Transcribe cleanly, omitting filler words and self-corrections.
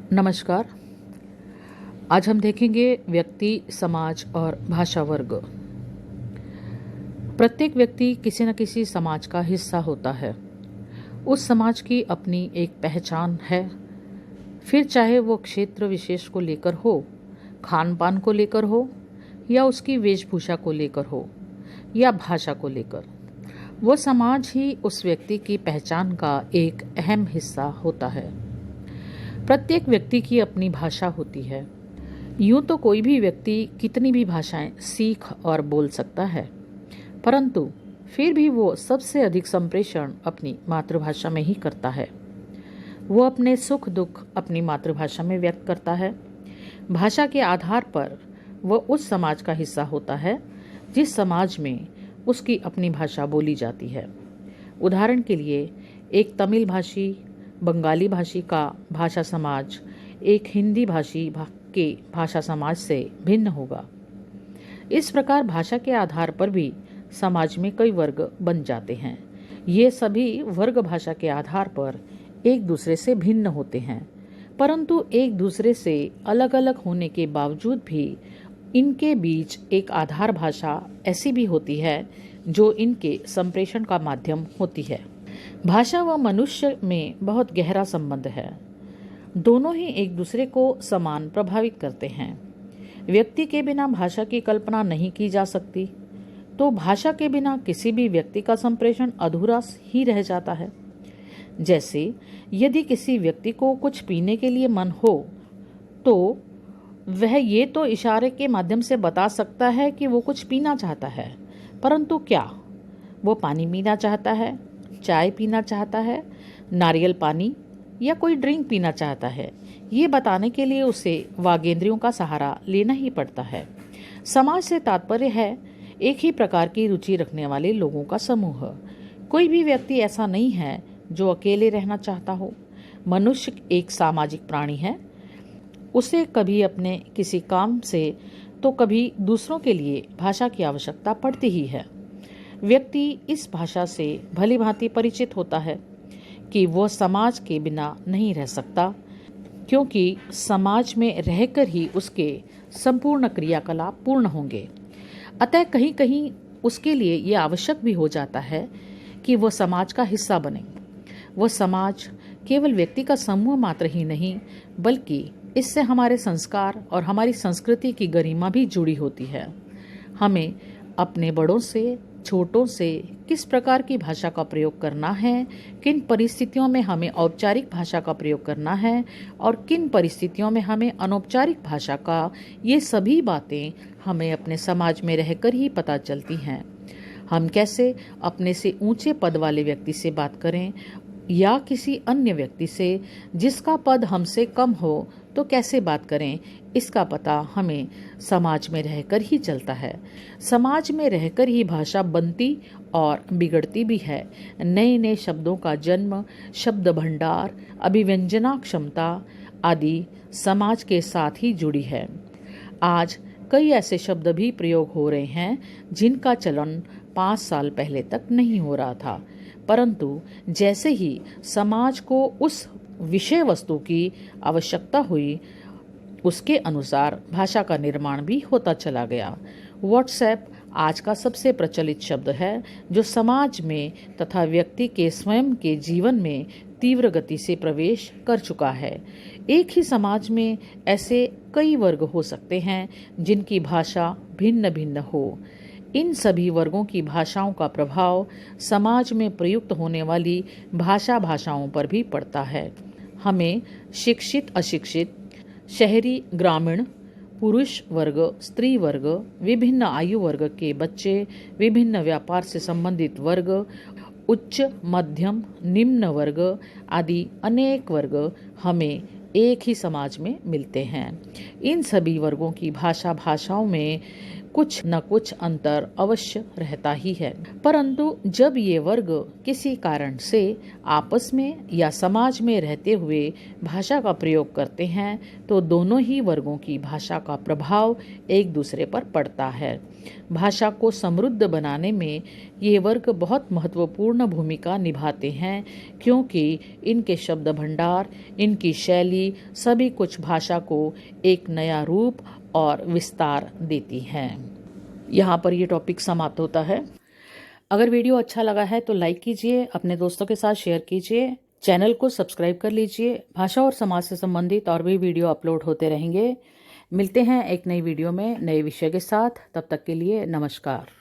नमस्कार। आज हम देखेंगे व्यक्ति, समाज और भाषा वर्ग। प्रत्येक व्यक्ति किसी न किसी समाज का हिस्सा होता है। उस समाज की अपनी एक पहचान है, फिर चाहे वो क्षेत्र विशेष को लेकर हो, खान पान को लेकर हो, या उसकी वेशभूषा को लेकर हो, या भाषा को लेकर। वो समाज ही उस व्यक्ति की पहचान का एक अहम हिस्सा होता है। प्रत्येक व्यक्ति की अपनी भाषा होती है। यूं तो कोई भी व्यक्ति कितनी भी भाषाएं सीख और बोल सकता है, परंतु फिर भी वो सबसे अधिक संप्रेषण अपनी मातृभाषा में ही करता है। वो अपने सुख दुख अपनी मातृभाषा में व्यक्त करता है। भाषा के आधार पर वह उस समाज का हिस्सा होता है जिस समाज में उसकी अपनी भाषा बोली जाती है। उदाहरण के लिए, एक तमिल भाषी बंगाली भाषी का भाषा समाज एक हिंदी भाषी के भाषा समाज से भिन्न होगा। इस प्रकार भाषा के आधार पर भी समाज में कई वर्ग बन जाते हैं। ये सभी वर्ग भाषा के आधार पर एक दूसरे से भिन्न होते हैं, परंतु एक दूसरे से अलग अलग होने के बावजूद भी इनके बीच एक आधार भाषा ऐसी भी होती है जो इनके संप्रेषण का माध्यम होती है। भाषा व मनुष्य में बहुत गहरा संबंध है। दोनों ही एक दूसरे को समान प्रभावित करते हैं। व्यक्ति के बिना भाषा की कल्पना नहीं की जा सकती, तो भाषा के बिना किसी भी व्यक्ति का संप्रेषण अधूरा ही रह जाता है। जैसे यदि किसी व्यक्ति को कुछ पीने के लिए मन हो, तो वह ये तो इशारे के माध्यम से बता सकता है कि वो कुछ पीना चाहता है, परंतु क्या वो पानी पीना चाहता है, चाय पीना चाहता है, नारियल पानी या कोई ड्रिंक पीना चाहता है, ये बताने के लिए उसे वागेंद्रियों का सहारा लेना ही पड़ता है। समाज से तात्पर्य है एक ही प्रकार की रुचि रखने वाले लोगों का समूह। कोई भी व्यक्ति ऐसा नहीं है जो अकेले रहना चाहता हो। मनुष्य एक सामाजिक प्राणी है। उसे कभी अपने किसी काम से तो कभी दूसरों के लिए भाषा की आवश्यकता पड़ती ही है। व्यक्ति इस भाषा से भली भांति परिचित होता है कि वह समाज के बिना नहीं रह सकता, क्योंकि समाज में रहकर ही उसके संपूर्ण क्रियाकलाप पूर्ण होंगे। अतः कहीं कहीं उसके लिए यह आवश्यक भी हो जाता है कि वह समाज का हिस्सा बने। वह समाज केवल व्यक्ति का समूह मात्र ही नहीं, बल्कि इससे हमारे संस्कार और हमारी संस्कृति की गरिमा भी जुड़ी होती है। हमें अपने बड़ों से, छोटों से किस प्रकार की भाषा का प्रयोग करना है, किन परिस्थितियों में हमें औपचारिक भाषा का प्रयोग करना है और किन परिस्थितियों में हमें अनौपचारिक भाषा का, ये सभी बातें हमें अपने समाज में रहकर ही पता चलती हैं। हम कैसे अपने से ऊंचे पद वाले व्यक्ति से बात करें या किसी अन्य व्यक्ति से जिसका पद हमसे कम हो तो कैसे बात करें, इसका पता हमें समाज में रहकर ही चलता है। समाज में रहकर ही भाषा बनती और बिगड़ती भी है। नए नए शब्दों का जन्म, शब्द भंडार, अभिव्यंजना क्षमता आदि समाज के साथ ही जुड़ी है। आज कई ऐसे शब्द भी प्रयोग हो रहे हैं जिनका चलन 5 साल पहले तक नहीं हो रहा था, परंतु जैसे ही समाज को उस विषय वस्तु की आवश्यकता हुई, उसके अनुसार भाषा का निर्माण भी होता चला गया। व्हाट्सएप आज का सबसे प्रचलित शब्द है, जो समाज में तथा व्यक्ति के स्वयं के जीवन में तीव्र गति से प्रवेश कर चुका है। एक ही समाज में ऐसे कई वर्ग हो सकते हैं जिनकी भाषा भिन्न भिन्न हो। इन सभी वर्गों की भाषाओं का प्रभाव समाज में प्रयुक्त होने वाली भाषाओं पर भी पड़ता है। हमें शिक्षित, अशिक्षित, शहरी, ग्रामीण, पुरुष वर्ग, स्त्री वर्ग, विभिन्न आयु वर्ग के बच्चे, विभिन्न व्यापार से संबंधित वर्ग, उच्च, मध्यम, निम्न वर्ग आदि अनेक वर्ग हमें एक ही समाज में मिलते हैं। इन सभी वर्गों की भाषाओं में कुछ न कुछ अंतर अवश्य रहता ही है। परंतु जब ये वर्ग किसी कारण से आपस में या समाज में रहते हुए भाषा का प्रयोग करते हैं तो दोनों ही वर्गों की भाषा का प्रभाव एक दूसरे पर पड़ता है। भाषा को समृद्ध बनाने में ये वर्ग बहुत महत्वपूर्ण भूमिका निभाते हैं, क्योंकि इनके शब्द भंडार, इनकी शैली सभी कुछ भाषा को एक नया रूप और विस्तार देती हैं। यहाँ पर ये टॉपिक समाप्त होता है। अगर वीडियो अच्छा लगा है तो लाइक कीजिए, अपने दोस्तों के साथ शेयर कीजिए, चैनल को सब्सक्राइब कर लीजिए। भाषा और समाज से संबंधित और भी वीडियो अपलोड होते रहेंगे। मिलते हैं एक नई वीडियो में नए विषय के साथ। तब तक के लिए नमस्कार।